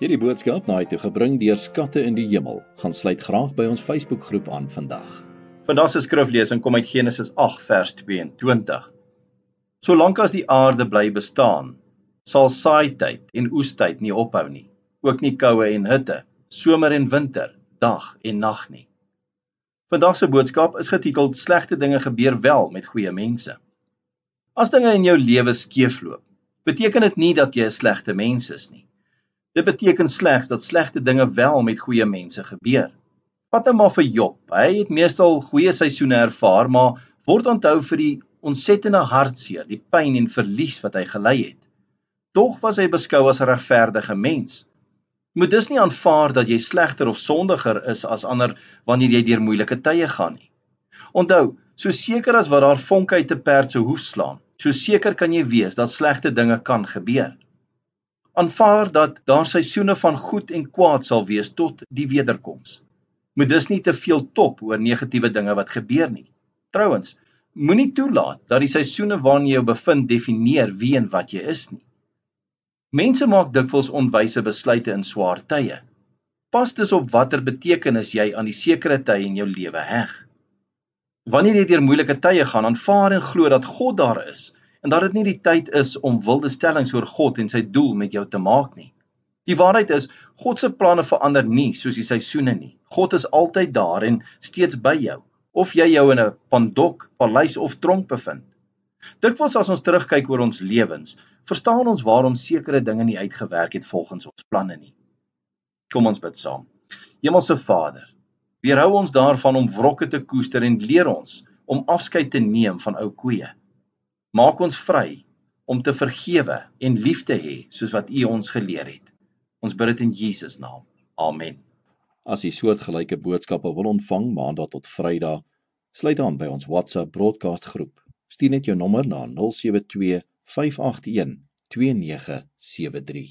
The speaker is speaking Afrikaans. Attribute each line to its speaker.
Speaker 1: Hierdie boodskap na toe gebring deur Skatte in die Hemel. Gaan sluit graag by ons Facebookgroep aan vandag.
Speaker 2: Vandag se skriflesing kom uit Genesis 8 vers 22. Solank as die aarde bly bestaan, sal saaityd en oestyd nie ophou nie, ook nie koue en hitte, somer en winter, dag en nag nie. Vandag se boodskap is getiteld Slegte dinge gebeur wel met goeie mense. As dinge in jou lewe skeefloop, beteken dit nie dat jy 'n slegte mens is nie. Dit beteken slegs dat slegte dinge wel met goeie mense gebeur. Wat nou maar vir Job, hy het meestal goeie seisoene ervaar, maar word onthou vir die ontsettende hartseer, die pyn en verlies wat hy gely het. Tog was hy beskou as 'n regverdige mens. Moet dus nie aanvaar dat jy slegter of sondiger is as ander wanneer jy deur moeilike tye gaan nie. Onthou, so seker as wat daar vonk uit 'n perd se hoef slaan, so seker kan jy wees dat slegte dinge kan gebeur. Aanvaar dat daar seisoene van goed en kwaad sal wees tot die wederkoms. Moet dus nie te veel top oor negatiewe dinge wat gebeur nie. Trouwens, moenie toelaat dat die seisoene waarin jy jou bevind definieer wie en wat jy is nie. Mense maak dikwels onwyse besluite in swaar tye. Pas dus op watter betekenis jy aan die sekere tye in jou lewe heg. Wanneer jy deur moeilike tye gaan, aanvaar en glo dat God daar is, en dat dit nie die tyd is om wilde stellings oor God en sy doel met jou te maak nie. Die waarheid is, God se planne verander nie soos die seisoene nie. God is altyd daar en steeds by jou, of jy jou in 'n pandok, paleis of tronk bevind. Dikwels as ons terugkyk oor ons lewens, verstaan ons waarom sekere dinge nie uitgewerk het volgens ons planne nie. Kom ons bid saam. Hemelse Vader, weerhou ons daarvan om wrokke te koester en leer ons om afskeid te neem van ou koeie. Maak ons vry om te vergewe en lief te hê soos wat U ons geleer het. Ons bid dit in Jesus naam. Amen.
Speaker 1: As jy soortgelyke boodskappe wil ontvang maandag tot Vrydag, sluit aan by ons WhatsApp broadcast groep. Stuur net jou nommer na 072 581 2973.